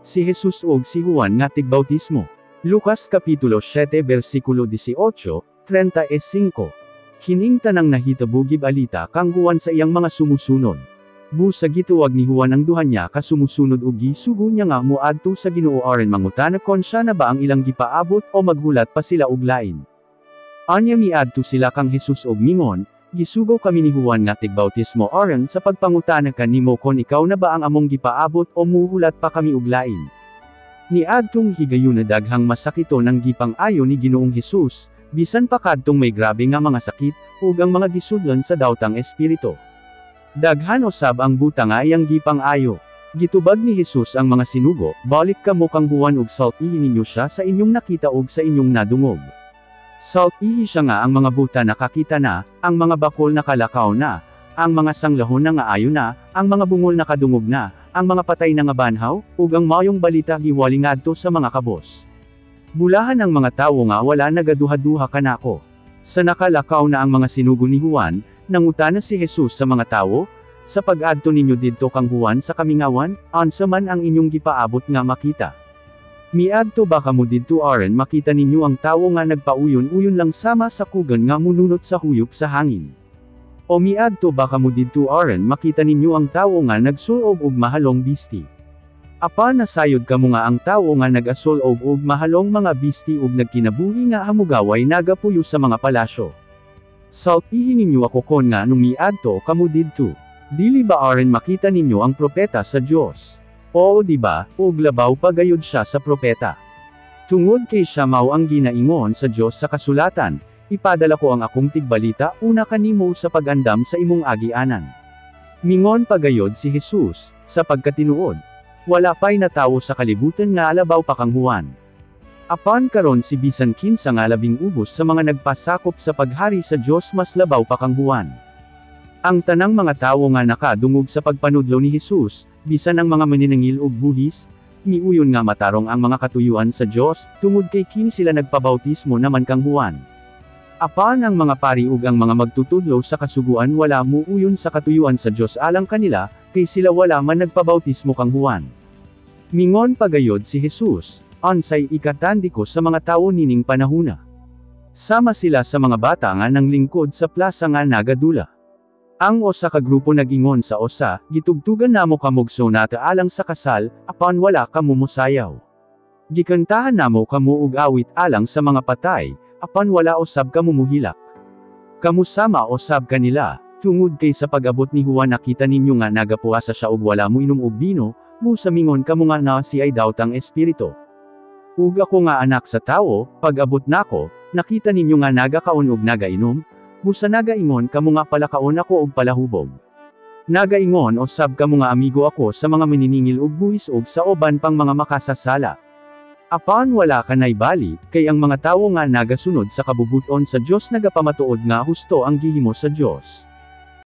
Si Jesus ug si Juan nga tigbautismo. Lucas Kapitulo 7 versikulo 18, 35. Kining tanang nahitabugib alita kang Juan sa iyang mga sumusunod. Busa gituwag ni Juan ang duha niya ka sumusunod ug gisugo niya nga moadto sa Ginoo aron mangutana kon siya na ba ang ilang gipaabot o maghulat pa sila og lain. Anya miadto sila kang Jesus og mingon, gisugo kami ni Juan nga tigbautismo aron sa pagpangutana kanimo kon ikaw na ba ang among gipaabot o muhulat pa kami og lain. Niadtong higayon na daghang masakito ng gipang-ayo ni Ginoong Hesus, bisan pa kadtong may grabe nga mga sakit, ug ang mga gisudlon sa dawtang espiritu. Daghan usab ang buta nga iyang gipang-ayo. Gitubag ni Hesus ang mga sinugo, balik kamo kang Juan ug salt ihi ninyo siya sa inyong nakita ug sa inyong nadungog. Salt ihi siya nga ang mga buta nakakita na, ang mga bakol nakalakaw na, ang mga sanglahon na nga ayo na, ang mga bungol nakadungog na, ang mga patay na nga banhaw, ug ang mayong balita giwali ngadto sa mga kabos. Bulahan ang mga tawo nga wala nagaduha-duha kanako. Sa nakalakaw na ang mga sinugo ni Juan, nangutana si Jesus sa mga tawo, sa pag-adto ninyo didto kang Juan sa kamingawan, ansa man ang inyong gipaabot nga makita. Miadto ba kamo didto aron makita ninyo ang tawo nga nagpauyon-uyon lang sama sa kugan nga mununot sa huyop sa hangin? O miadto ba kamo didto aron makita ninyo ang tawo nga nagsuog og mahalong bisti? Apan nasayod kamo nga ang tawo nga nag-asol og mahalong mga bisti ug nagkinabuhi nga hamugaway nagapuyo sa mga palasyo. Salt ihi ninyo ako kon nga nung miadto kamo didto. Dili ba aron makita ninyo ang propeta sa Dios? Oo di ba, ug labaw pa gayud siya sa propeta. Tungod kay siya mao ang ginaingon sa Dios sa kasulatan, ipadala ko ang akong tigbalita una kanimo sa pag-andam sa imong agianan. Mingon pagayod si Jesus, sa pagkatinuod. Wala pa'y natawo sa kalibutan nga alabaw pa kang Juan. Apan karon si bisan kinsa nga labing ubos sa mga nagpasakop sa paghari sa Dios mas labaw pa kang Juan. Ang tanang mga tawo nga nakadungog sa pagpanudlo ni Jesus, bisan ang mga maninangil ug buhis, miuyon nga matarong ang mga katuyuan sa Dios, tungod kay kini sila nagpabautismo naman kang Juan. Apan ang mga pari ug ang mga magtutudlo sa kasuguan wala muuyon sa katuyuan sa Dios alang kanila, kay sila wala man nagpabautismo kang Juan. Mingon pagayod si Jesus, ansay ikatandiko sa mga tawo nining panahuna. Sama sila sa mga bata nga nang lingkod sa plasa nga nagadula. Ang usa ka grupo nagingon sa usa, gitugtugan namo kamog sonata alang sa kasal, apan wala kamo mosayaw. Gikantahan namo kamo og awit alang sa mga patay, apan wala usab kamo muhilak. Kamo sama usab kanila, tungod kay sa pag-abot ni Juan nakita ninyo nga nagapuasa siya og wala mo inom og bino, busa mingon kamo nga na si ay dawtang espiritu. Ug ako nga anak sa tawo, pag-abot nako, nakita ninyo nga nagakaon og nagainom, busa nagaingon kamo nga palakaon ako og palahubog. Nagaingon usab kamo nga amigo ako sa mga maniningil og buhis og sa oban pang mga makasasala. Apan wala kanay bali, kay ang mga tawo nga nagasunod sa kabubuton sa Dios nagapamatuod nga husto ang gihimo sa Dios.